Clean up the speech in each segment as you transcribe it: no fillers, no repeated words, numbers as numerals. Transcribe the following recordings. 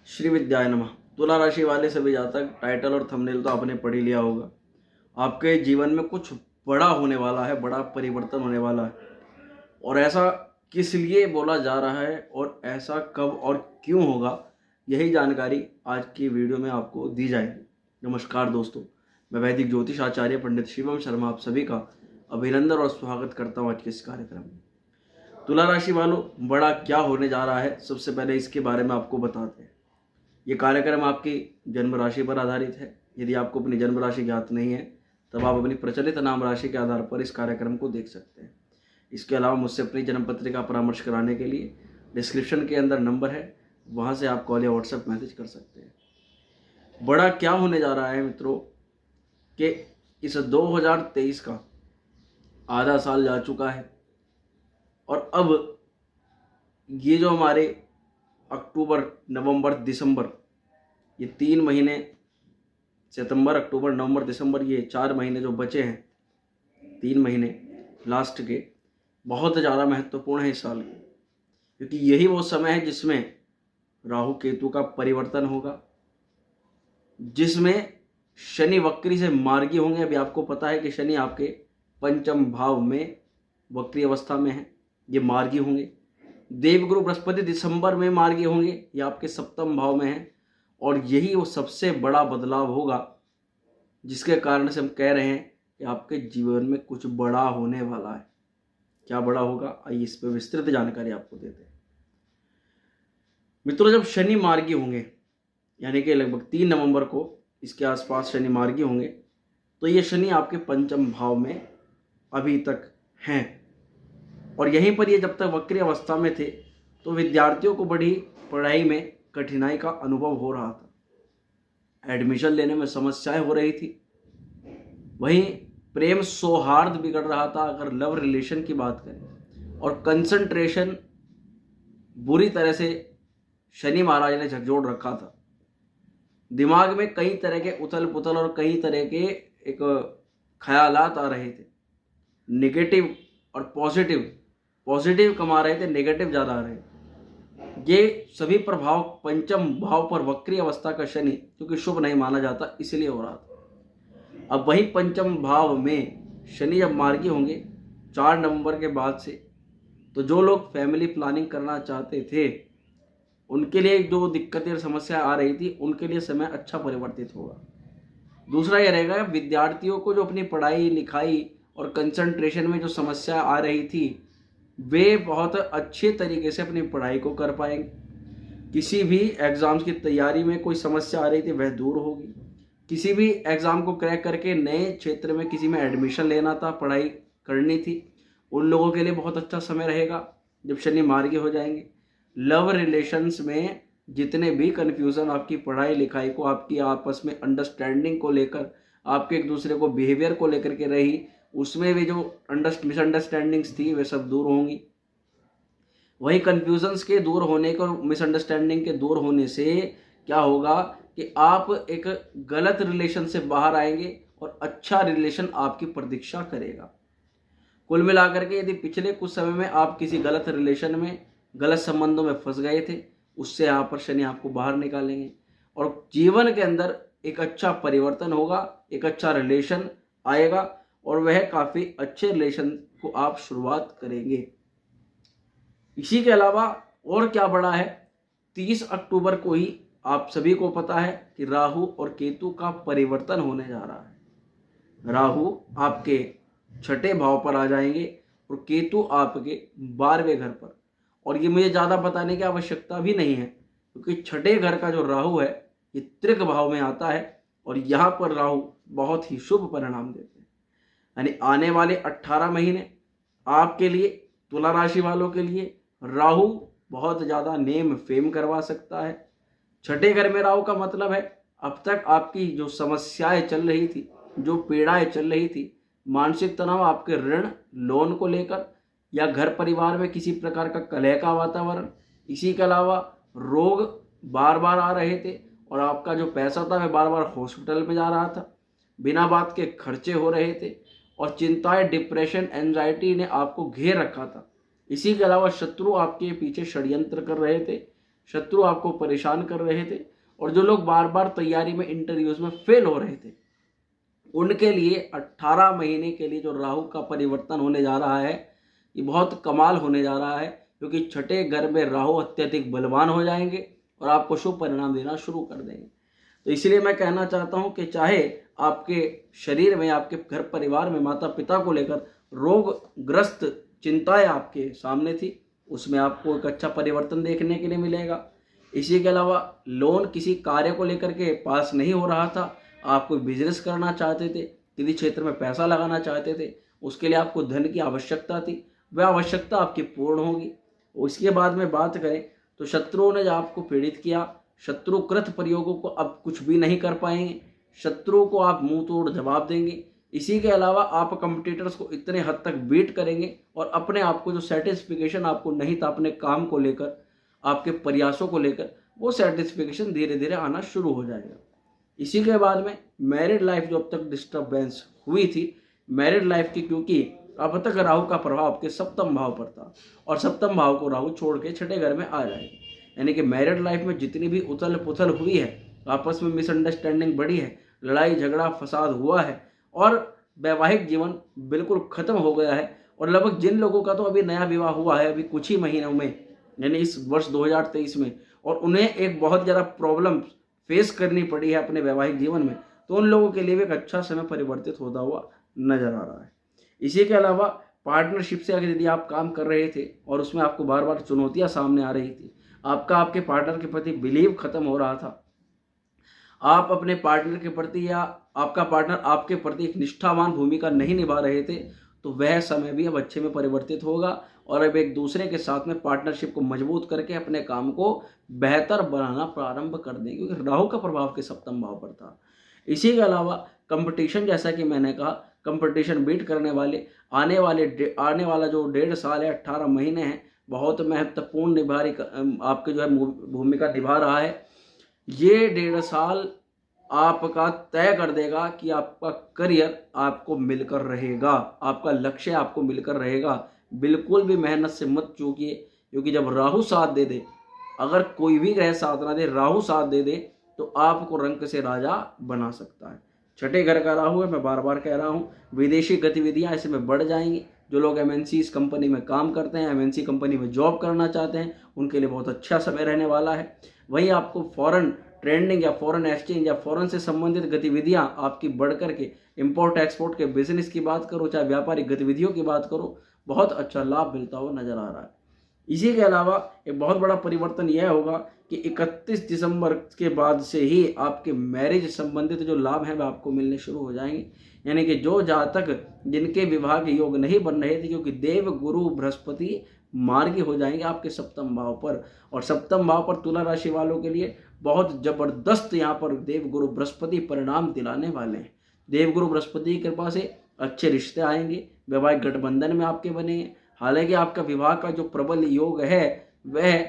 श्री विद्याय नमः। तुला राशि वाले सभी जातक टाइटल और थंबनेल तो आपने पढ़ ही लिया होगा। आपके जीवन में कुछ बड़ा होने वाला है, बड़ा परिवर्तन होने वाला है। और ऐसा किस लिए बोला जा रहा है और ऐसा कब और क्यों होगा, यही जानकारी आज की वीडियो में आपको दी जाएगी। नमस्कार दोस्तों, मैं वैदिक ज्योतिष आचार्य पंडित शिवम शर्मा आप सभी का अभिनंदन और स्वागत करता हूँ आज के इस कार्यक्रम में। तुला राशि वालों, बड़ा क्या होने जा रहा है, सबसे पहले इसके बारे में आपको बताते हैं। ये कार्यक्रम आपकी जन्म राशि पर आधारित है। यदि आपको अपनी जन्म राशि ज्ञात नहीं है तब आप अपनी प्रचलित नाम राशि के आधार पर इस कार्यक्रम को देख सकते हैं। इसके अलावा मुझसे अपनी जन्म पत्रिका परामर्श कराने के लिए डिस्क्रिप्शन के अंदर नंबर है, वहाँ से आप कॉल या व्हाट्सएप मैसेज कर सकते हैं। बड़ा क्या होने जा रहा है मित्रों कि इस 2023 का आधा साल जा चुका है और अब ये जो हमारे अक्टूबर, नवंबर, दिसंबर, ये 3 महीने, सितंबर, अक्टूबर, नवंबर, दिसंबर, ये 4 महीने जो बचे हैं, 3 महीने लास्ट के, बहुत ज़्यादा महत्वपूर्ण है इस साल के, क्योंकि यही वो समय है जिसमें राहु केतु का परिवर्तन होगा, जिसमें शनि वक्री से मार्गी होंगे। अभी आपको पता है कि शनि आपके पंचम भाव में वक्री अवस्था में है, ये मार्गी होंगे। देवगुरु बृहस्पति दिसंबर में मार्गी होंगे, ये आपके सप्तम भाव में है। और यही वो सबसे बड़ा बदलाव होगा जिसके कारण से हम कह रहे हैं कि आपके जीवन में कुछ बड़ा होने वाला है। क्या बड़ा होगा, आइए इस पर विस्तृत जानकारी आपको देते हैं। मित्रों, जब शनि मार्गी होंगे, यानी कि लगभग 3 नवंबर को इसके आसपास शनि मार्गी होंगे, तो ये शनि आपके पंचम भाव में अभी तक हैं। और यहीं पर ये जब तक वक्री अवस्था में थे तो विद्यार्थियों को बड़ी पढ़ाई में कठिनाई का अनुभव हो रहा था, एडमिशन लेने में समस्याएं हो रही थी, वहीं प्रेम सौहार्द बिगड़ रहा था अगर लव रिलेशन की बात करें, और कंसंट्रेशन बुरी तरह से शनि महाराज ने झकझोर रखा था। दिमाग में कई तरह के उथल पुथल और कई तरह के एक ख्यालात आ रहे थे, नेगेटिव और पॉजिटिव कमा रहे थे, नेगेटिव ज़्यादा आ रहे थे। ये सभी प्रभाव पंचम भाव पर वक्री अवस्था का शनि, क्योंकि शुभ नहीं माना जाता, इसलिए हो रहा था। अब वही पंचम भाव में शनि जब मार्गी होंगे 4 नवंबर के बाद से, तो जो लोग फैमिली प्लानिंग करना चाहते थे उनके लिए जो दिक्कतें और समस्या आ रही थी, उनके लिए समय अच्छा परिवर्तित होगा। दूसरा ये रहेगा, विद्यार्थियों को जो अपनी पढ़ाई लिखाई और कंसंट्रेशन में जो समस्या आ रही थी, वे बहुत अच्छे तरीके से अपनी पढ़ाई को कर पाएंगे। किसी भी एग्ज़ाम्स की तैयारी में कोई समस्या आ रही थी, वह दूर होगी। किसी भी एग्ज़ाम को क्रैक करके नए क्षेत्र में किसी में एडमिशन लेना था, पढ़ाई करनी थी, उन लोगों के लिए बहुत अच्छा समय रहेगा जब शनि मार्गी हो जाएंगे। लव रिलेशंस में जितने भी कन्फ्यूज़न आपकी पढ़ाई लिखाई को, आपकी आपस में अंडरस्टैंडिंग को लेकर, आपके एक दूसरे को बिहेवियर को लेकर के रही, उसमें भी जो मिसअंडरस्टैंडिंग्स थी वे सब दूर होंगी। वही कन्फ्यूजन्स के दूर होने को, मिसअंडरस्टैंडिंग के दूर होने से क्या होगा कि आप एक गलत रिलेशन से बाहर आएंगे और अच्छा रिलेशन आपकी प्रतीक्षा करेगा। कुल मिलाकर के यदि पिछले कुछ समय में आप किसी गलत रिलेशन में, गलत संबंधों में फंस गए थे, उससे यहाँ पर शनि आपको बाहर निकालेंगे और जीवन के अंदर एक अच्छा परिवर्तन होगा, एक अच्छा रिलेशन आएगा और वह काफ़ी अच्छे रिलेशन को आप शुरुआत करेंगे। इसी के अलावा और क्या बड़ा है, 30 अक्टूबर को ही आप सभी को पता है कि राहु और केतु का परिवर्तन होने जा रहा है। राहु आपके 6ठे भाव पर आ जाएंगे और केतु आपके 12वें घर पर। और ये मुझे ज़्यादा बताने की आवश्यकता भी नहीं है, क्योंकि 6ठे घर का जो राहु है ये त्रिक भाव में आता है और यहाँ पर राहु बहुत ही शुभ परिणाम देते हैं। यानी आने वाले 18 महीने आपके लिए, तुला राशि वालों के लिए, राहु बहुत ज़्यादा नेम फेम करवा सकता है। 6ठे घर में राहु का मतलब है अब तक आपकी जो समस्याएं चल रही थी, जो पीड़ाएं चल रही थी, मानसिक तनाव, आपके ऋण लोन को लेकर, या घर परिवार में किसी प्रकार का कलह का वातावरण, इसी के अलावा रोग बार बार आ रहे थे और आपका जो पैसा था वह बार बार हॉस्पिटल में जा रहा था, बिना बात के खर्चे हो रहे थे और चिंताएं, डिप्रेशन, एंजाइटी ने आपको घेर रखा था। इसी के अलावा शत्रु आपके पीछे षड्यंत्र कर रहे थे, शत्रु आपको परेशान कर रहे थे, और जो लोग बार बार तैयारी में इंटरव्यूज में फेल हो रहे थे, उनके लिए 18 महीने के लिए जो राहु का परिवर्तन होने जा रहा है, ये बहुत कमाल होने जा रहा है, क्योंकि छठे घर में राहु अत्यधिक बलवान हो जाएंगे और आपको शुभ परिणाम देना शुरू कर देंगे। तो इसलिए मैं कहना चाहता हूं कि चाहे आपके शरीर में, आपके घर परिवार में माता पिता को लेकर रोगग्रस्त चिंताएं आपके सामने थी, उसमें आपको एक अच्छा परिवर्तन देखने के लिए मिलेगा। इसी के अलावा लोन किसी कार्य को लेकर के पास नहीं हो रहा था, आप कोई बिजनेस करना चाहते थे, किसी क्षेत्र में पैसा लगाना चाहते थे, उसके लिए आपको धन की आवश्यकता थी, वह आवश्यकता आपकी पूर्ण होगी। उसके बाद में बात करें तो शत्रुओं ने जो आपको पीड़ित किया, शत्रुकृत प्रयोगों को अब कुछ भी नहीं कर पाएंगे, शत्रुओं को आप मुंह तोड़ जवाब देंगे। इसी के अलावा आप कंपटीटर्स को इतने हद तक बीट करेंगे और अपने आप को जो सेटिस्फिकेशन आपको नहीं था अपने काम को लेकर, आपके प्रयासों को लेकर, वो सेटिस्फिकेशन धीरे धीरे आना शुरू हो जाएगा। इसी के बाद में मैरिड लाइफ जो अब तक डिस्टर्बेंस हुई थी, मैरिड लाइफ की, क्योंकि अब तक राहु का प्रभाव आपके सप्तम भाव पर था और सप्तम भाव को राहु छोड़ के छठे घर में आ जाएगा, यानी कि मैरिड लाइफ में जितनी भी उथल पुथल हुई है, आपस में मिसअंडरस्टैंडिंग बढ़ी है, लड़ाई झगड़ा फसाद हुआ है और वैवाहिक जीवन बिल्कुल खत्म हो गया है, और लगभग जिन लोगों का तो अभी नया विवाह हुआ है अभी कुछ ही महीनों में, यानी इस वर्ष 2023 में, और उन्हें एक बहुत ज़्यादा प्रॉब्लम फेस करनी पड़ी है अपने वैवाहिक जीवन में, तो उन लोगों के लिए भी एक अच्छा समय परिवर्तित होता हुआ नजर आ रहा है। इसी के अलावा पार्टनरशिप से अगर यदि आप काम कर रहे थे और उसमें आपको बार बार चुनौतियां सामने आ रही थी, आपका आपके पार्टनर के प्रति बिलीव खत्म हो रहा था, आप अपने पार्टनर के प्रति या आपका पार्टनर आपके प्रति एक निष्ठावान भूमिका नहीं निभा रहे थे, तो वह समय भी अब अच्छे में परिवर्तित होगा और अब एक दूसरे के साथ में पार्टनरशिप को मजबूत करके अपने काम को बेहतर बनाना प्रारंभ कर देंगे, क्योंकि राहु का प्रभाव के सप्तम भाव पर था। इसी के अलावा कंपटीशन, जैसा कि मैंने कहा, कंपटीशन बीट करने वाले आने वाला जो 1.5 साल है, 18 महीने हैं, बहुत महत्वपूर्ण आपके जो है भूमिका निभा रहा है। ये 1.5 साल आपका तय कर देगा कि आपका करियर आपको मिलकर रहेगा, आपका लक्ष्य आपको मिलकर रहेगा। बिल्कुल भी मेहनत से मत चूकिए, क्योंकि जब राहु साथ दे दे, अगर कोई भी ग्रह साथ ना दे, राहु साथ दे दे, तो आपको रंक से राजा बना सकता है। छठे घर का राहु है, मैं बार बार कह रहा हूँ, विदेशी गतिविधियां इसमें बढ़ जाएंगी। जो लोग एमएनसी कंपनी में काम करते हैं, एमएनसी कंपनी में जॉब करना चाहते हैं, उनके लिए बहुत अच्छा समय रहने वाला है। वहीं आपको फॉरेन ट्रेडिंग या फॉरेन एक्सचेंज या फॉरेन से संबंधित गतिविधियां आपकी बढ़ करके, इंपोर्ट एक्सपोर्ट के बिजनेस की बात करो, चाहे व्यापारिक गतिविधियों की बात करो, बहुत अच्छा लाभ मिलता हुआ नजर आ रहा है। इसी के अलावा एक बहुत बड़ा परिवर्तन यह होगा कि 31 दिसंबर के बाद से ही आपके मैरिज संबंधित जो लाभ हैं वह आपको मिलने शुरू हो जाएंगे। यानी कि जो जातक जिनके विवाह के योग नहीं बन रहे थे, क्योंकि देव गुरु बृहस्पति मार्गी हो जाएंगे आपके सप्तम भाव पर, और सप्तम भाव पर तुला राशि वालों के लिए बहुत जबरदस्त यहाँ पर देव गुरु बृहस्पति परिणाम दिलाने वाले हैं। देव गुरु बृहस्पति की कृपा से अच्छे रिश्ते आएंगे, वैवाहिक गठबंधन में आपके बनेंगे। हालांकि आपका विवाह का जो प्रबल योग है वह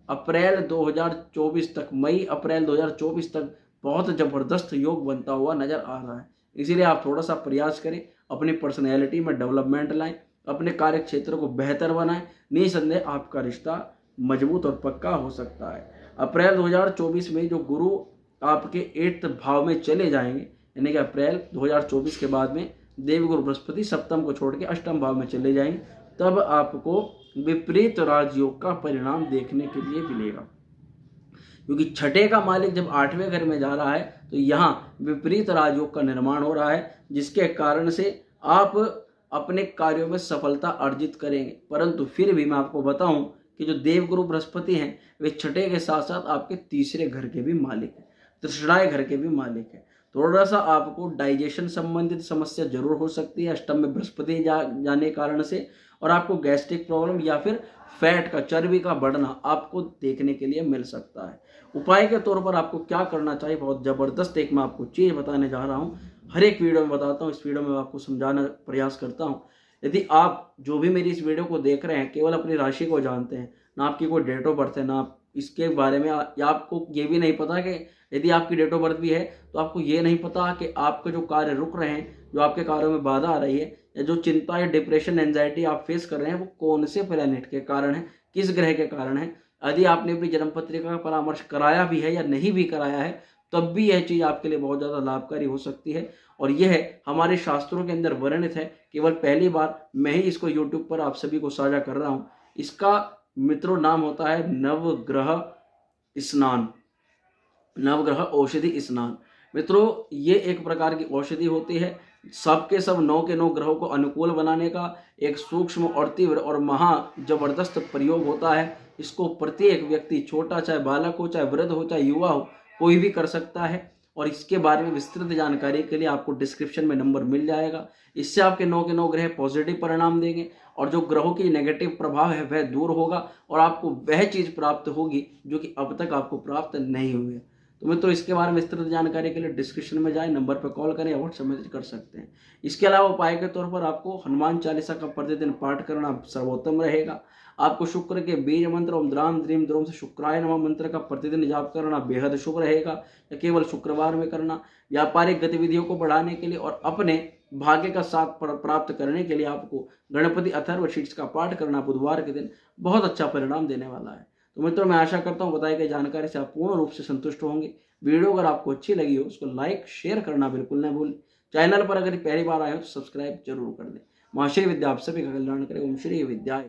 अप्रैल 2024 तक, मई अप्रैल 2024 तक बहुत जबरदस्त योग बनता हुआ नजर आ रहा है। इसीलिए आप थोड़ा सा प्रयास करें, अपनी पर्सनैलिटी में डेवलपमेंट लाएं, अपने कार्य क्षेत्र को बेहतर बनाएं। निसंदेह आपका रिश्ता मजबूत और पक्का हो सकता है। अप्रैल 2024 में जो गुरु आपके 8th भाव में चले जाएंगे, यानी कि अप्रैल 2024 के बाद में देवगुरु बृहस्पति सप्तम को छोड़ के अष्टम भाव में चले जाएंगे, तब आपको विपरीत राजयोग का परिणाम देखने के लिए मिलेगा। क्योंकि छठे का मालिक जब 8वें घर में जा रहा है, तो यहाँ विपरीत राजयोग का निर्माण हो रहा है, जिसके कारण से आप अपने कार्यों में सफलता अर्जित करेंगे। परंतु फिर भी मैं आपको बताऊं कि जो देवगुरु बृहस्पति हैं वे छठे के साथ साथ आपके 3रे घर के भी मालिक हैं, तृतीय घर के भी मालिक हैं। थोड़ा सा आपको डाइजेशन संबंधित समस्या जरूर हो सकती है अष्टम में बृहस्पति जाने कारण से, और आपको गैस्ट्रिक प्रॉब्लम या फिर फैट का, चर्बी का बढ़ना आपको देखने के लिए मिल सकता है। उपाय के तौर पर आपको क्या करना चाहिए, बहुत जबरदस्त एक मैं आपको चीज बताने जा रहा हूँ। हर एक वीडियो में बताता हूँ, इस वीडियो में आपको समझाने प्रयास करता हूँ। यदि आप जो भी मेरी इस वीडियो को देख रहे हैं केवल अपनी राशि को जानते हैं, ना आपकी कोई डेट ऑफ बर्थ है, ना आप इसके बारे में, या आपको ये भी नहीं पता कि यदि आपकी डेट ऑफ बर्थ भी है तो आपको ये नहीं पता कि आपके जो कार्य रुक रहे हैं, जो आपके कार्यों में बाधा आ रही है, या जो चिंता या डिप्रेशन एंजाइटी आप फेस कर रहे हैं, वो कौन से प्लैनेट के कारण है, किस ग्रह के कारण है, यदि आपने अपनी जन्म पत्रिका का परामर्श कराया भी है या नहीं भी कराया है, तब भी यह चीज़ आपके लिए बहुत ज़्यादा लाभकारी हो सकती है। और यह हमारे शास्त्रों के अंदर वर्णित है। केवल पहली बार मैं ही इसको यूट्यूब पर आप सभी को साझा कर रहा हूँ। इसका मित्रों नाम होता है नवग्रह स्नान, नवग्रह औषधि स्नान। मित्रों, ये एक प्रकार की औषधि होती है। सबके सब 9 के 9 ग्रहों को अनुकूल बनाने का एक सूक्ष्म और तीव्र और महा जबरदस्त प्रयोग होता है। इसको प्रत्येक व्यक्ति, छोटा चाहे बालक हो, चाहे वृद्ध हो, चाहे युवा हो, कोई भी कर सकता है। और इसके बारे में विस्तृत जानकारी के लिए आपको डिस्क्रिप्शन में नंबर मिल जाएगा। इससे आपके 9 के 9 ग्रह पॉजिटिव परिणाम देंगे और जो ग्रहों की नेगेटिव प्रभाव है वह दूर होगा और आपको वह चीज़ प्राप्त होगी जो कि अब तक आपको प्राप्त नहीं हुई है। तो मित्रों, इसके बारे में विस्तृत जानकारी के लिए डिस्क्रिप्शन में जाएं, नंबर पर कॉल करें या व्हाट्सएप मैसेज कर सकते हैं। इसके अलावा उपाय के तौर पर आपको हनुमान चालीसा का प्रतिदिन पाठ करना सर्वोत्तम रहेगा। आपको शुक्र के बीज मंत्र ओम द्राम द्रीम द्रोम से शुक्राय नमः मंत्र का प्रतिदिन जाप करना बेहद शुभ रहेगा, या केवल शुक्रवार में करना। व्यापारिक गतिविधियों को बढ़ाने के लिए और अपने भाग्य का साथ प्राप्त करने के लिए आपको गणपति अथर्व शीर्ष का पाठ करना बुधवार के दिन बहुत अच्छा परिणाम देने वाला है। तो मित्रों, मैं आशा करता हूँ बताई गई जानकारी से आप पूर्ण रूप से संतुष्ट होंगे। वीडियो अगर आपको अच्छी लगी हो उसको लाइक शेयर करना बिल्कुल न भूलें। चैनल पर अगर पहली बार आए हो तो सब्सक्राइब जरूर कर दें। मां श्री विद्या आप सभी का कल्याण करे। ओम श्री विद्या।